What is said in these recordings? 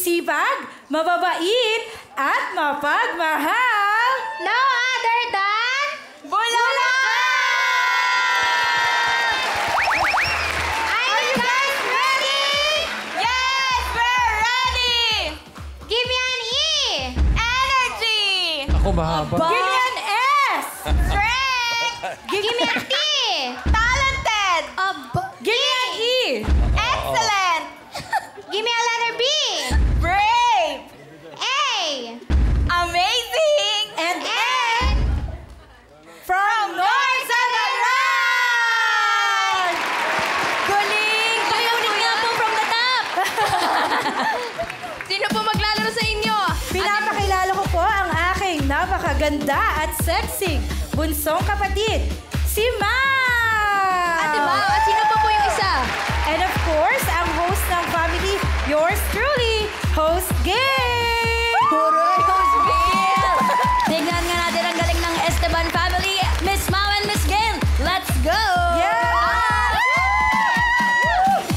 masisipag, mababait, at mapagmahal. No other than... Bulacan! Are you guys ready? Yes, we're ready! Give me an E! Energy! Ako mahaba. Give me an S! Strength! Give me a T! Talented! Give me an E! Excellent! Give me a letter B! Brave! A! Amazing! And And... from North to the Right! Galing! Ulit nga po from the top! Sino po maglalaro sa inyo? Pinapakilala ko po ang aking napakaganda at sexy bunsong kapatid, si Ma'am! Ate Bao, at sino po yung isa? And of course, ang host ng family, yours truly, Host Gail! Host Gail! Tignan nga natin ang galing ng Esteban family. Miss Mau and Miss Gail, let's go! Yeah!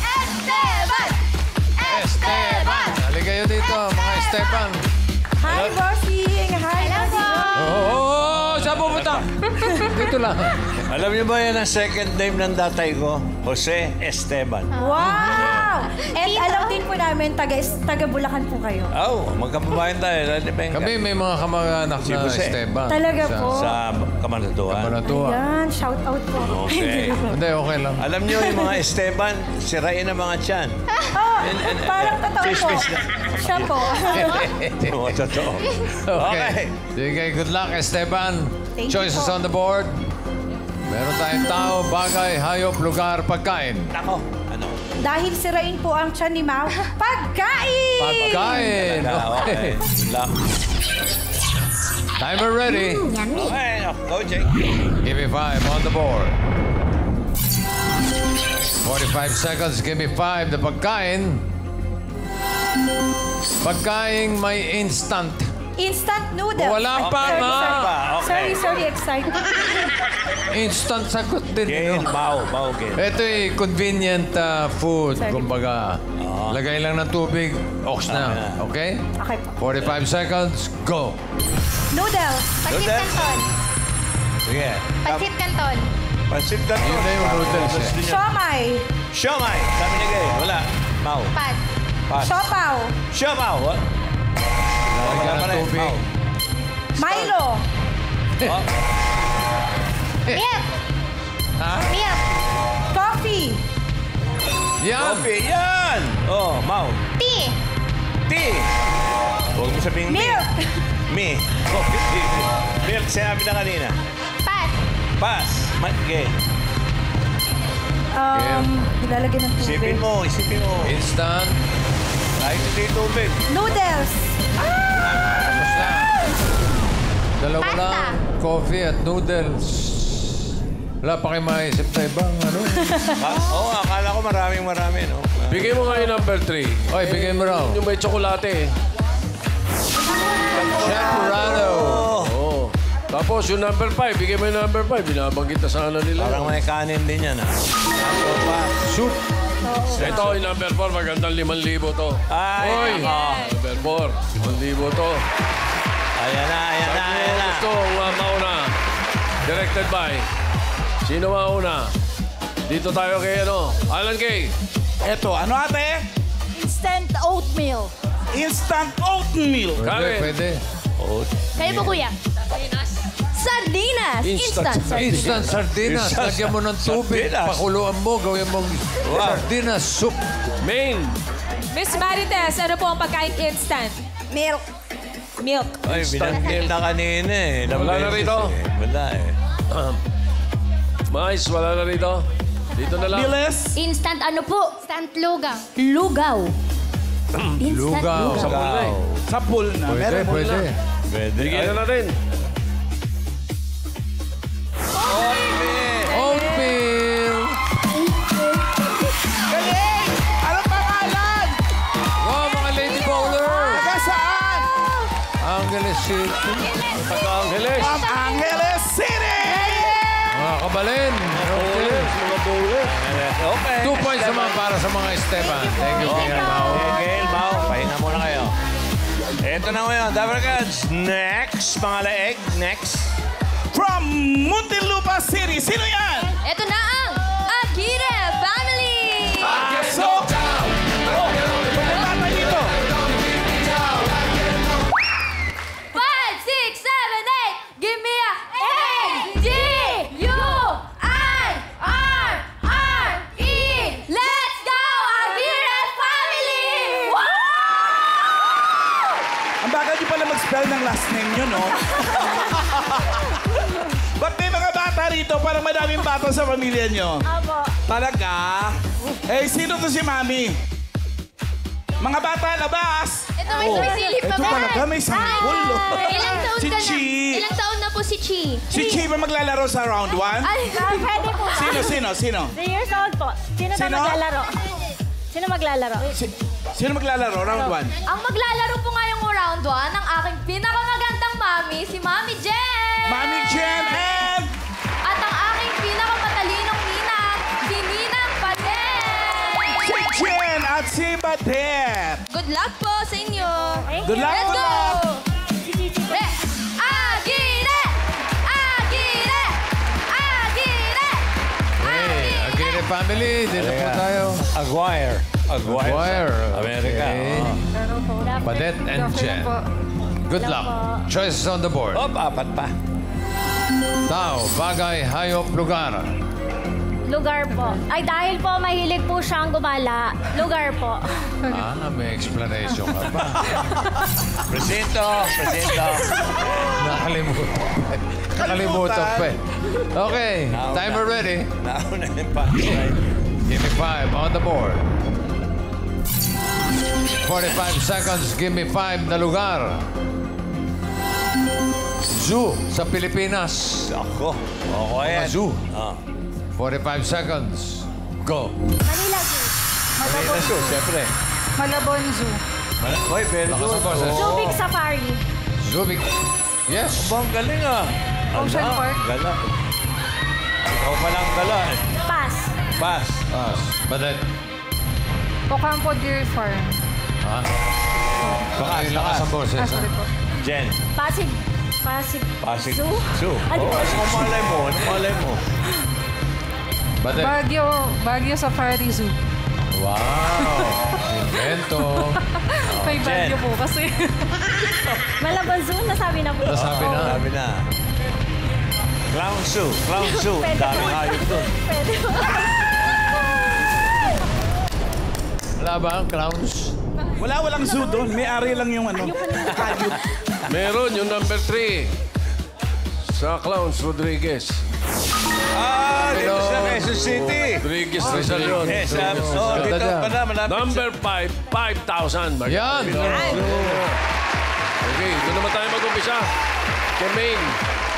Esteban! Esteban! Halika kayo dito, mga Esteban. Hi, Bossing! Hi, Bossing! Oo, saan pupunta? Dito lang. Alam niyo ba yan ang second name ng tatay ko? Jose Esteban. Wow! And alam din po namin, taga Bulacan po kayo. Oh, magkababayan tayo. Kami may mga kamag-anak Si na Jose. Esteban. Talaga po? Sa Kamanatuan. Kamanatuan. Ayan, shout out po. Okay. Hindi, okay lang. Alam niyo yung mga Esteban, sirain ang mga tiyan. Oh, parang totoo po. Chismis na. Siya po. Oo, totoo. Okay. Sige, good luck, Esteban. Thank you Choices po. on the board. Meron tayong tao, bagay, hayop, lugar, pagkain. Nako, ano? Dahil sirain po ang tiyan ni Mau, pagkain! Pagkain! Okay. Okay. Good luck. Timer ready. Okay, go, Jake. Give me 5 on the board. 45 seconds, give me 5. The pagkain. Pagkain may instant. Instant noodles. Wala pa Okay, nga. wala pa. Okay. Sorry, excited. Instant sagot din. Gail, Mau, Gail. Ito convenient food. Sorry. Kumbaga, lagay lang ng tubig, ox na. Okay? Okay po. 45 seconds, go. Noodles. Pansit Noodles? Canton. Sige. Pansit Canton. Pansit ka to. Yun na yung noodles, eh. Siomay. Siomay. Sabi ni Gail. Wala. Mau. Pass. Pass. Siopaw. Siomao. What? Lagyan Wala ng pa rin. tubig. Milo. Oh. Milk. Ha? Milk. Coffee. Yan. Coffee. Yan. Oh, Mau. Tea. Tea. Huwag mo sabihin Milk. Me. Coffee. Tea. Milk. Sinabi na kanina. Pass. Pass. Gail. Nilalagyan ng tubig. Isipin mo. Instant. Kahit hindi tubig. Noodles. Tapos na. Dalawa Pasta. lang. Coffee at noodles. Wala pa kayo maisip na ibang ano. Oo, akala ko marami, no? Bigay mo nga yung number 3. Oy, bigay mo raw. Yung may tsokolate. Chef Rado. Oo. Tapos yung number 5, bigay mo yung number 5. Binabanggit na sana nila. Parang may kanin din yan, ha? Soup. Ito yung number 4, magandang 5,000 to. Ay, Oy, nako. number 4, 5,000 to. Ayan na. Gusto mauna. Directed by. Sino mauna? Dito tayo kay Alan Kay. Eto, ano ate? Instant oatmeal. Instant oatmeal. Pwede, Karen. pwede. Kayo po, kuya. Sardinas. Instant Instant sardinas. Instant Lagyan mo ng tubig. sardinas. Pakuluan mo. Gawin mong sardinas soup. Main. Miss Marites, ano po ang pagkain instant? Milk. Milk. Ay, binanggit na kanina, eh. Wala na rito? Wala, eh. Mais, wala na rito. Dito na lang. Miles. Instant ano po? Instant lugaw. Lugaw. Instant Lugaw. Sa pool na eh. Sa pool na. Pwede, Meron pwede. Pwede. Bigyan na natin. Oatmeal. Galing! Ano pangalan? Wow, mga lady bowler. Taga saan? Angeles City. Taga-Angeles. From Angeles City! Mga kabalin. Okay. Mga bowler. Okay. 2 points naman para sa mga Esteban. Thank you, Kuya Mau. Gail, Mau, pahinga muna kayo. Ito na ngayon, Dabarkads. Next, mga laeg. Next. From Muntinlupa City. Sino yan? Ito na ang Aguirre Family! So, bata dito. 5, 6, 7, 8! Give me a A-G-U-I-R-R-E! Let's go, Aguirre Family! Ang bagal niyo pala mag-spell ng last name niyo, no? Ba't may mga bata rito? Parang madaming bata sa pamilya niyo. Abo. Talaga? Eh, sino to si Mami? Mga bata, labas! Ito may sumisilip pa Ito talaga, may sanggol. Ilang taon Si ka Chi. na? Ilang taon na po si Chi? Si Chi ba maglalaro sa round 1? Ay, Pwede po. Sino? 3 years old po. Sino ba Sino? maglalaro? Sino maglalaro? Sino maglalaro? Round 1? ang maglalaro po ngayong round 1 ng aking pinakamagandang mami, si Mami Jen! Mami Jen and... At ang aking pinakamatalinong ninang, si Ninang Padet! Si Jen at si Badet. Good luck po sa inyo! Good luck, Let's good go! luck. Aguirre! Aguirre! Aguirre! Hey, Aguirre family, dito po tayo. Aguirre. Aguirre. Amerika. Okay. Padet and Jen. Good luck. Choices on the board. Oh, apat pa. Tao, bagay, hayop, lugar. Lugar po. Ay, dahil po mahilig po siyang gumala. Lugar po. May explanation ka pa. Presinto. Nakalimutan pa eh. Okay, timer ready. Nauna yung punchline. Give me 5 on the board. 45 seconds, give me 5 na lugar. Zoo sa Pilipinas. Ako. Ako yan. Zoo. Ah. 45 seconds. Go. Manila Zoo. Manila Zoo, siyempre. Malabon Zoo. Hoy, very Lakas good. ang boses. Subic Safari. Zubik. Yes. Bang galing ah. Ocean Park. Gala. Ikaw palang gala eh. Pass. Pass. Pass. Badet. Ocampo Deer Farm. Ha? Lakas, Lakas ang boses. ha? Jen. Pasig. Pasig. Pasig. Zoo. Zoo. Ano Oh, ba? ano malay mo? Ano malay mo? Badet. Baguio Safari Zoo. Wow. Invento. May Jen. Baguio po kasi. Malabon Zoo. Nasabi na po. Nasabi na. Sabi na. Clown Zoo. Clown Zoo. Pwede Daming po. hayop doon. Pwede po. Wala ba ang clowns? Walang zoo doon. May-ari lang yung ano. Hayop. Meron yung number 3. Sa Clowns Rodriguez. Ah, dito sa Quezon City. Rodriguez Rizal yun. Yes, Rodriguez oh, Rizal. dito pa na, malapit Number 5, 5,000. Yan. Okay, doon naman tayo mag-umpisa. Kay Maine.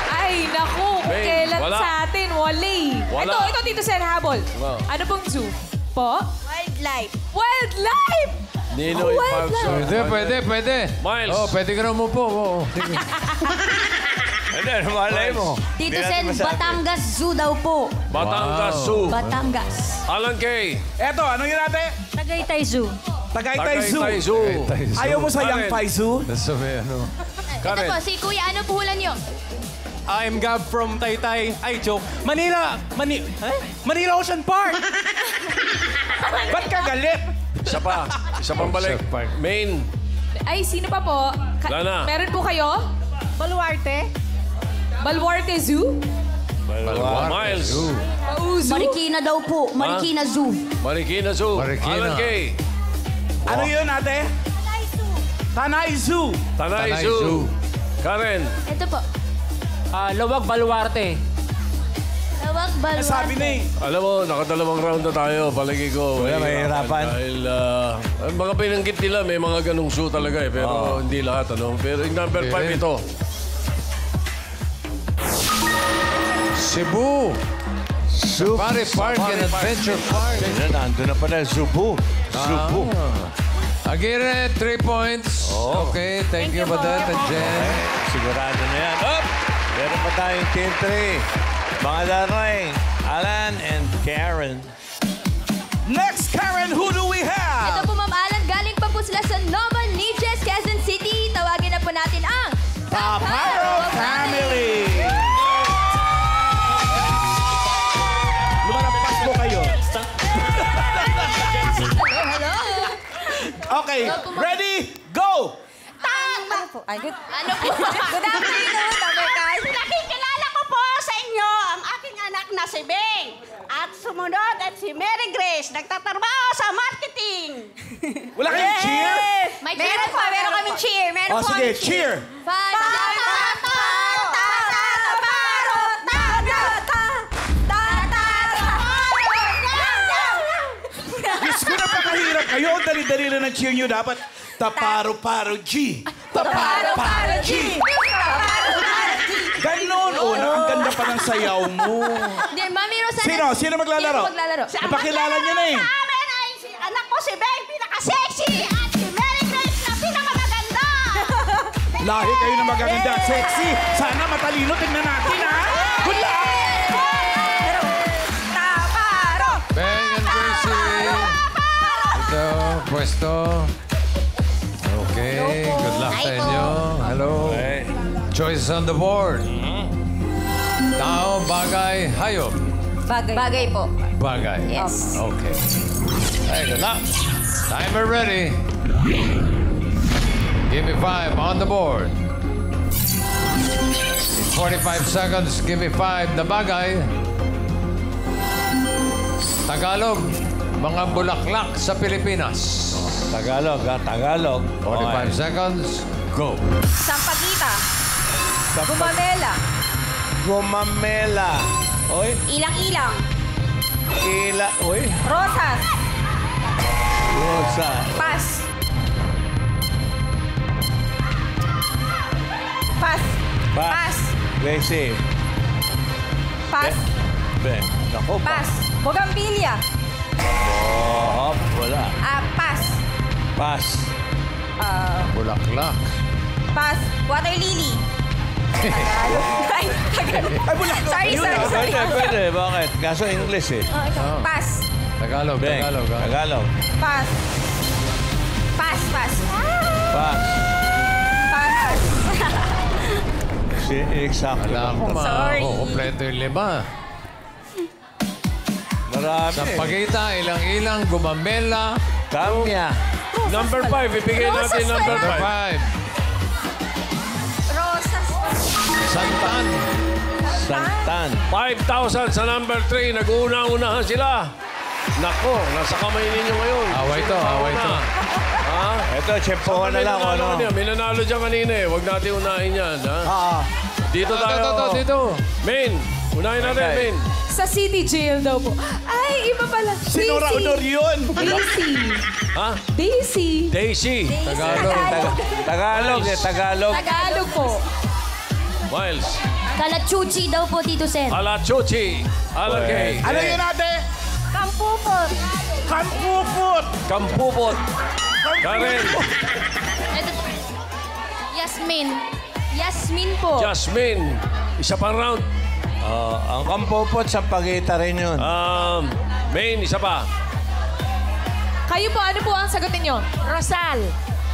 Ay, naku. Kung May, kailan wala. sa atin, wala. Wala. Ito, Tito Sen, habol. Wow. Ano pong zoo? Po? Wildlife. Wildlife! Ninoy Park. Pwede. Miles. Oh, pwede ka na umupo. Oo. Sige. Ano, ano malay mo? Tito Di natin Sen, masabi. Batangas Zoo daw po. Batangas Wow. Zoo. Batangas. Alan Kay. Eto, ano yun natin? Tagaytay Zoo. Tagaytay Zoo. Tagaytay Zoo. Ayaw mo sa Karen. Yang Pai Zoo? Sabi ano. Ito Karen. po, si Kuya, ano puhulan nyo? I'm Gab from Taytay. Ay, joke. Manila Ocean Park! Ba't ka galit? Isa pang balik. Ocean Park. Maine. Ay, sino pa po? Lana. Meron po kayo? Baluarte. Baluarte Zoo? Baluarte Miles. Zoo. Pauzo? Marikina daw po. Marikina Zoo. Marikina Zoo. Marikina. Alan Kay. Ano yun, ate? Tanay Zoo. Tanay Tanay Zoo. Zoo. Karen. Ito po. Lawag Baluarte. Tawag Baluarte. Sabi na eh. Alam mo, nakadalawang round na tayo. Palagi ko. Wala, mahihirapan. Dahil ang mga binanggit nila, may mga ganong zoo talaga eh. Pero hindi lahat, ano. Pero yung number 5 Okay. ito. Cebu. Safari Park and Adventure Park. Ayun, nandun na pala, Zubu. Zubu. Aguirre, 3 points. Okay, thank you, Badet and Jen. Sigurado na yan. Up! Meron pa tayong Team 3. Mga daray, Alan and Karen. Next, Karen, who do we Ito have? po, Ma'am Alan. Galing pa po sila sa Nova Niches, Quezon City. Tawagin Okay, ready, go! Good Good afternoon, Dabarkad. Nakikilala ko po sa inyo ang aking anak na si Beng. At sumunod at si Mary Grace, nagtatrabaho sa marketing. Wala kayong cheer? May cheer po. Meron kaming cheer. Meron Oh, po sige, kaming cheer. Diyos ko, napakahirap kayo. Ang dali-dali na ng cheer nyo. Dapat taparo-paro G. Taparo-paro G. Ganon. Ang ganda pa ng sayaw mo. Hindi, Mami Rosana. Sino maglalaro? Sino maglalaro? Napakilala niyo na eh. Sa amin ay si anak ko si Beng, pinaka-sexy. At si Mary Grace na pinakamaganda. Lahi kayo na magaganda at sexy. Sana matalino. Tingnan natin, ha? Good luck! Beng and Gracie. Ito, pwesto. Okay, good luck sa inyo. Hello. Choices on the board. Tao, bagay, hayop. Bagay po. Bagay. Yes. Okay. Hey, good luck. Timer ready. Give me 5 on the board. In 45 seconds, give me 5 na bagay. Tagalog, mga bulaklak sa Pilipinas. Tagalog, ha? Tagalog. 45 seconds, go. Sampagita. Gumamela. Gumamela. Oy, Ilang-ilang. ila. Oy, Rosas. rosa. Pas. Pas. Pas. Gracie. Pas. Ben. Naku, Pas. Bougainvillea. Oh, wala. Pas. Pas. Bulaklak. Pas. Water lily. Ay, bulaklak. sorry. Pwede. Bakit? Kaso English eh. Pas. Tagalog, Ben. Tagalog. ha? Tagalog. Pas. Pas. Pas. Pas. Exacto. Wala ko, Sorry. kompleto yung 5. Marami. Sampagita, ilang-ilang, gumamela. Kamya. Number 5, ibigay natin number Number 5. 5. Rosas. Santan. Santan. 5,000 sa number 3. Nag-uuna-unahan sila. Nako, nasa kamay ninyo ngayon. Away to, Sino away mauna? to. Ha? Ito, tsempohan na lang. Ano? May nanalo dyan kanina eh. Huwag natin unahin yan. Ha? Dito tayo. Dito. Main. Unahin natin, Okay. Main. Sa City Jail daw po. Ay, iba pala. Sinura honor yun. Daisy. Ha? Daisy. Daisy. Tagalog. Tagalog eh, Tagalog. Tagalog po. Miles. Kalachuchi daw po, Tito Sen. Alachuchi. Alagay. Ano yun ate? Kampupot. Kampupot. Kampupot. Karen. Yasmin. Yasmin po. Jasmine. Isa pang round. Ang kampupot sa pagita rin yun. Main, isa pa. Kayo po, ano po ang sagot ninyo? Rosal.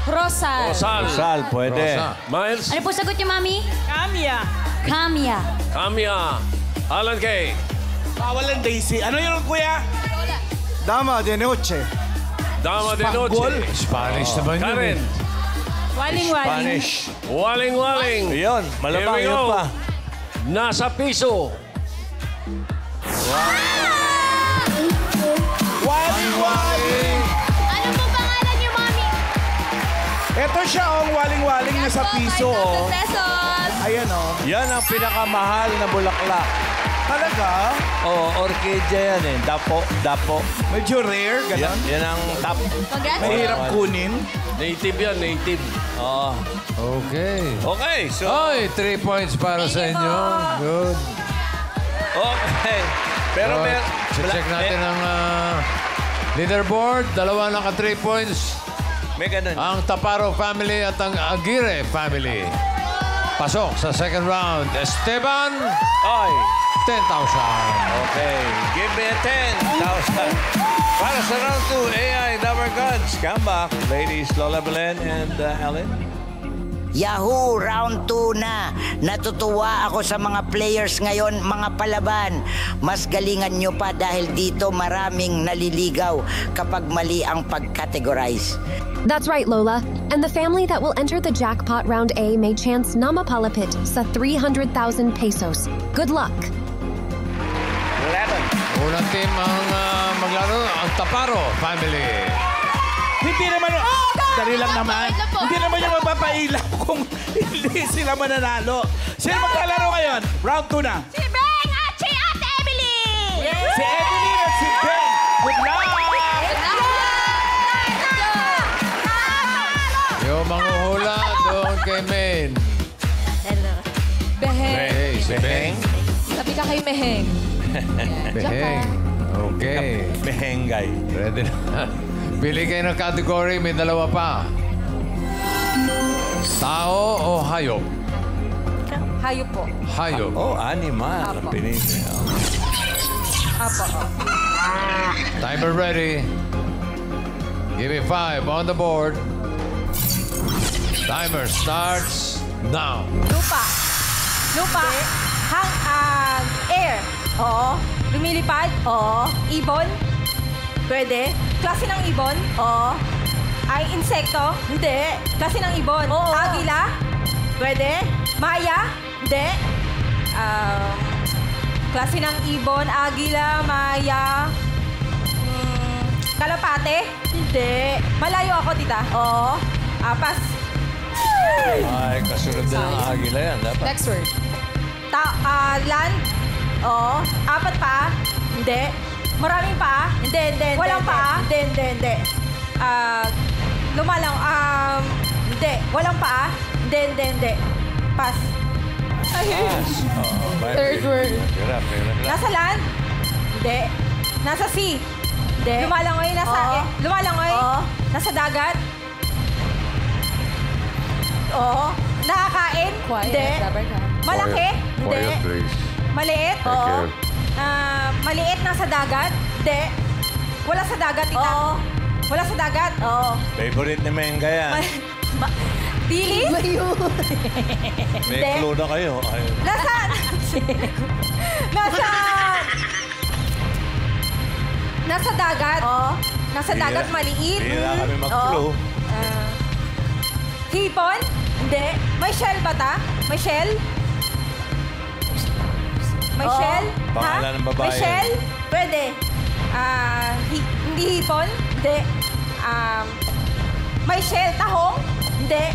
Rosal. Rosal. Sal, pwede. Rosa. Miles. Ano po sagot niyo, Mami? Kamya. Kamya. Kamya. Alan Kay. Bawal ang Daisy. Ano yun, kuya? Dama de noche. Dama de Noche. Spanish naman yun. Karen. Waling-waling. Spanish. Waling-waling. Yun, malamang Here we yun go. pa. Nasa piso. Waling-waling. Ano po pangalan niyo, Mami? Ito siya, ang waling-waling na sa piso, oh. pesos. Ayan, oh. Yan ang pinakamahal na bulaklak. Talaga? Orchidea yan eh. Dapo. Medyo rare, Yan, gano'n. yan ang top. Congrats. Mahirap kunin. Native yan, native. Oo. Okay. Okay, so... Oy, 3 points para sa inyo. Good. Okay. Pero check natin ang leaderboard. Dalawa naka 3 points. May ganun. Ang Taparo family at ang Aguirre family. Pasok sa second round. Esteban, Oy. 10,000. Okay. Give me a 10,000. Para sa round 2, AI Dabarkad. Come back. Ladies, Lola Belen and Ellen. Yahoo! Round 2 na. Natutuwa ako sa mga players ngayon, mga palaban. Mas galingan nyo pa dahil dito maraming naliligaw kapag mali ang pag-categorize. That's right, Lola. And the family that will enter the jackpot round A may chance Namapalapit sa 300,000 pesos. Good luck. 11. Unang team ang maglaro, ang Taparo family. Hindi naman, dali lang naman. Hindi naman yung mapapailaw kung hindi sila mananalo. Sino maglalaro ngayon? Round 2 na. Si Beng at si Ate Emily! Si Evelyn at si Ben. Good luck! Yung manguhula doon kay Main. Beheng. Hey, si Beng. Sabi ka kay Meheng. Beheng. Okay. Behengay. Ready na. Pili kayo ng category, may dalawa pa. Tao o hayop? Hayop po. Hayop. Oh, animal. Ang pinili. Apo. Timer ready. Give me 5 on the board. Timer starts now. Lupa. Air. Oo. Lumilipad. Oo. Ibon. Pwede. Klase ng ibon. Oo. Ay, insekto. Hindi. Klase ng ibon. Oo. Agila. Pwede. Maya. Hindi. Klase ng ibon. Agila. Maya. Kalapate. Hindi. Malayo ako, tita. Oo. Pas. Ay, kasunod na ng agila yan. Dapat. Next word. Land. Oo. 4 pa. Hindi. Maraming pa. Hindi. Walang pa. Hindi. Lumalang. Hindi. Walang pa. Hindi. Pass. Third word. Hirap. Nasa land? Hindi. Nasa sea? Hindi. Lumalangoy? Lumalangoy? Oo. Nasa dagat? Oo. Nakakain? Quiet. Hindi. Dapat ka. Malaki? Hindi. Quiet, please. Maliit? Oo. Maliit nasa dagat? Hindi. Wala sa dagat, tita? Oo. Wala sa dagat? Oo. Favorite ni Menga yan. Dilis? May clue na kayo. Ay. Nasa dagat? Oo. Nasa dagat, maliit? Hindi na kami mag-clue. Hipon? Hindi. May shell ba ta? May shell? May shell? Pangalan ng babae. May shell? Pwede. Hindi hipon? Hindi. May shell? Tahong? Hindi.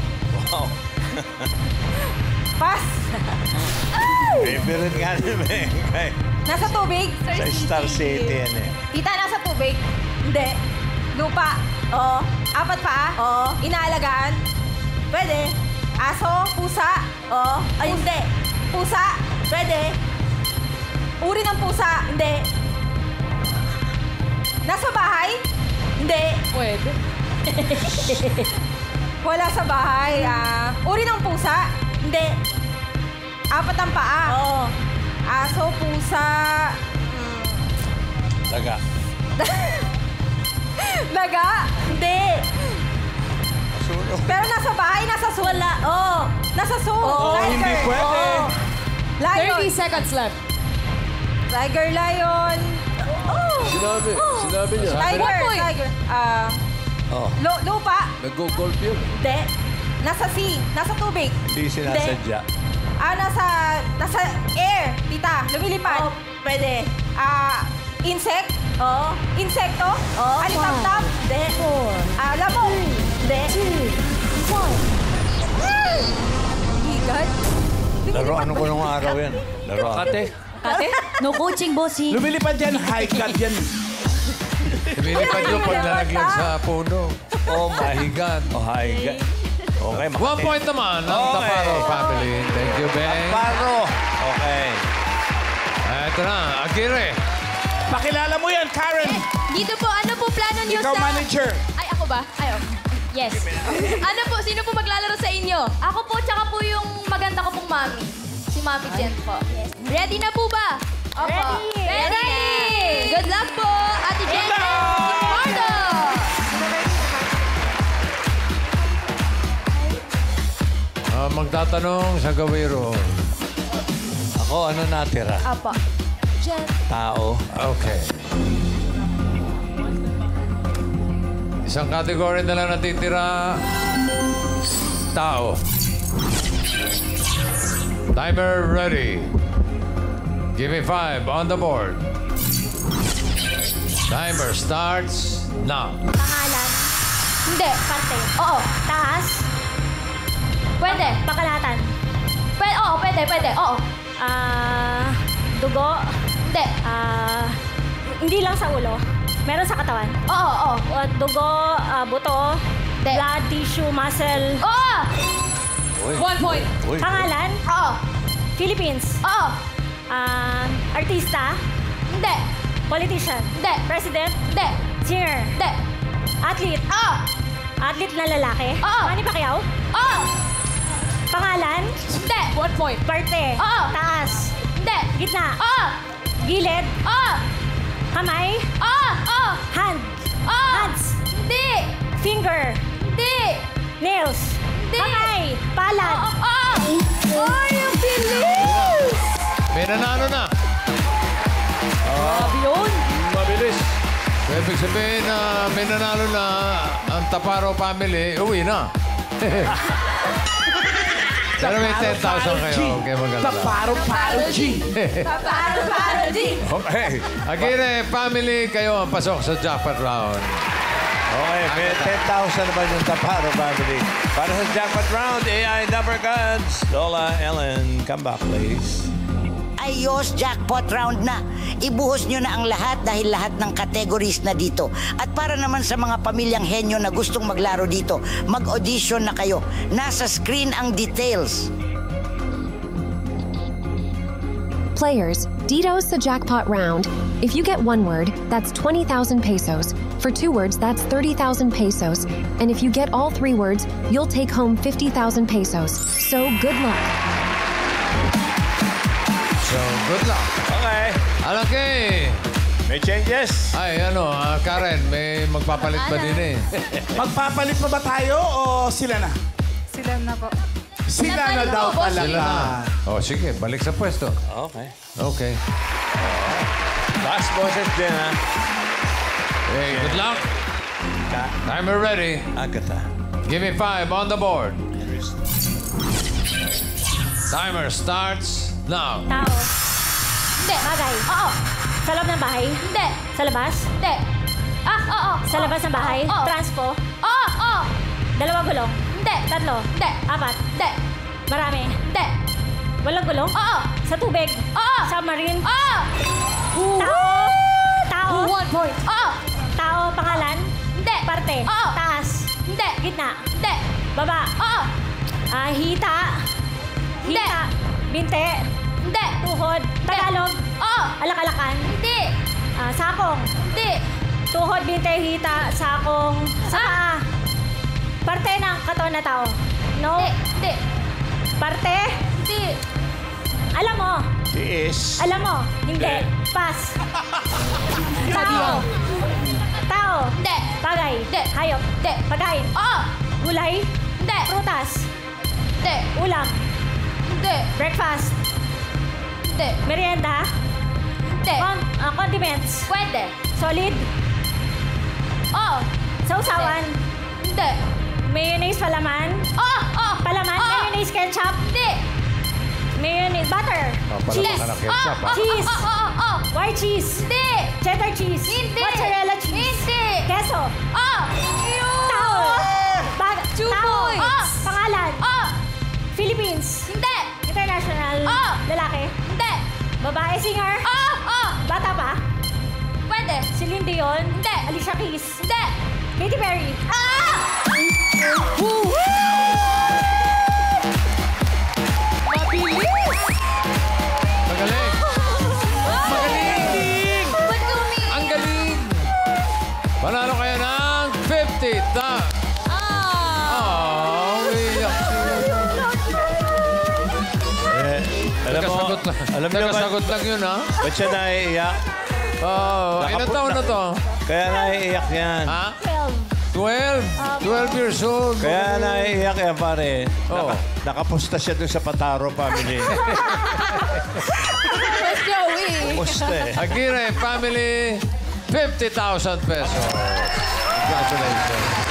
Wow. Pass. Favorite nga ni Menga. Nasa tubig? Sa Star City yan eh. Tita, nasa tubig? Hindi. Lupa? Oo. 4 pa? Oo. Inaalagaan? Pwede. Aso? Pusa? Oo. Ay, hindi. Pusa? Pwede. Uri ng pusa? Hindi. Nasa bahay? Hindi. Pwede. Wala sa bahay. Uri ng pusa? Hindi. 4 ang paa? Oo. Aso, pusa... Daga. Daga? Hindi. Pero nasa bahay, nasa zoo. Wala. Oo. Nasa zoo. Oo, hindi pwede. Lion. 30 seconds left. Tiger, lion. Sinabi niya. Tiger. Lupa. Nag-golf yun. Hindi. Nasa sea. Nasa tubig. Hindi sinasadya. Nasa air. Tita, lumilipad. Pwede. Insect? Oo. Insekto? Oo. Alitap-tap? Hindi. Lamok? Hindi. 2, 1. Higat? Laruan ko nung araw yan. Laruan. Kate? No coaching, bossy. Lumilipad yan, high cut yan. Lumilipad yung pag nalaglag sa puno. Oh my God. Oh my God. Okay, 1 point naman ang Taparo family. Thank you, Ben. Taparo. Okay. Ito na, Aguirre. Pakilala mo yan, Karen. Dito po, ano po plano niyo Ikaw sa... manager. Ay, ako ba? Ay, oh. Yes. Ano po, sino po maglalaro sa inyo? Ako po, tsaka po yung maganda ko pong mami. Si Mami Jen po. Yes. Ready na po ba? Opo. Ready! Good luck po, Ate Jen and si Mardo! magtatanong sa gawiro. Ako, ano natira? Apo. Tao. Okay. Isang category na lang natitira. Tao. Timer ready. Give me 5 on the board. Timer starts now. Pangalan. Hindi. Parte. Oo. Taas. Pwede. Pakalatan. Pwede. Oo, pwede. Oo. Dugo. Hindi. Hindi lang sa ulo. Meron sa katawan. Oo. Dugo, buto, Hindi. blood, tissue, muscle. Oo! Uy. 1 point. Uy. Pangalan? Oo. Philippines. Oo. Artista. Hindi. Politician. Hindi. President. Hindi. Singer. Hindi. Athlete. Oo. Athlete na lalaki. Oo. Manny Pacquiao. Oo. Pangalan? Hindi. 1 point. Parte. Oo. Taas. Hindi. Gitna. Oo. Gilid. Oo. Kamay. Oo. Hand. Oo. Hands. Hindi. Finger. Hindi. Nails. Hindi. Kamay. Palad. Oo. Ay, ang bilis! May nanalo na. Grabe yun. Mabilis. So, ibig sabihin na may nanalo na ang Taparo family, uwi na. Pero may 10,000 kayo. Okay, maganda. Taparo G. Para, G. Okay. Aguirre family, kayo ang pasok sa jackpot round. Okay, may 10,000 naman yung Taparo family. Para sa jackpot round, AI number gods. Lola, Ellen, come back, please. Ayos, jackpot round na. Ibuhos nyo na ang lahat dahil lahat ng categories na dito. At para naman sa mga pamilyang henyo na gustong maglaro dito, mag-audition na kayo. Nasa screen ang details. Players, Dito's the jackpot round. If you get 1 word, that's 20,000 pesos. For 2 words, that's 30,000 pesos. And if you get all 3 words, you'll take home 50,000 pesos. So good luck. So, good luck. Okay. Alakay! May changes? Ay, Karen, may magpapalit ba din eh? Magpapalit pa ba tayo o sila na? Sila na po. Sila na daw Sila talaga. na. O, sige, balik sa pwesto. Okay. Okay. Last boses din, ha? Hey, good luck. Timer ready. Agata. Give me 5 on the board. Timer starts now. Tao. Hindi. Bagay. Oo. Sa loob ng bahay. Hindi. Sa labas. Hindi. Oo. Sa labas ng bahay. Oo. Transpo. Oo. 2 gulong. Hindi. 3. Hindi. 4. Hindi. Marami. Hindi. Walang gulong. Oo. Sa tubig. Oo. Submarine. Oo. Tao. Tao. 1 point. Oo. Tao. Pangalan. Hindi. Parte. Oo. Taas. Hindi. Gitna. Hindi. Baba. Oo. Hita. Hindi. Hita. Binte. Hindi. Tuhod. Tagalog. Oo. Alak-alakan. Hindi. Sakong. Hindi. Tuhod, binte, hita, sakong. Sa paa. Parte ng katawan na tao. No? Hindi. Parte. Hindi. Alam mo. Tiis. Alam mo. Hindi. Pass. Tao. Tao. Hindi. Bagay. Hindi. Hayop. Hindi. Pagkain. Oo. Gulay. Hindi. Prutas. Hindi. Ulam. Hindi. Breakfast. Hindi. Merienda. Hindi. Condiments. Pwede. Solid. Oo. Sausawan. Hindi. Mayonnaise palaman. Oo. Palaman. Oo. Mayonnaise ketchup. Hindi. Mayonnaise. Butter. Palaman ka ng ketchup, ha? Cheese. Oo. White cheese. Hindi. Cheddar cheese. Hindi. Mozzarella cheese. Hindi. Queso. Oo. Tao. 2 Tao. points. Pangalan. Oo. Philippines. Hindi. International. Oo. Lalaki. Hindi. Babae singer. Oo. Bata pa. Pwede. Celine Dion. Hindi. Alicia Keys. Hindi. Katy Perry. Mabilis. Magaling. Magaling. Ba't kumi? Ang galing. Panalo kayo ng 50. Iyak Alam mo, alam niyo ba? Nagkasagot lang yun, ha? Ba't siya naiiyak? Ilang taon na to? Kaya naiiyak yan. Ha? 12. 12? 12 years old. Kaya naiiyak yan, pare. Oh. Nakapusta siya doon sa Pataro family. Mas Joey. Pusta eh. Aguirre family, 50,000 pesos. Congratulations.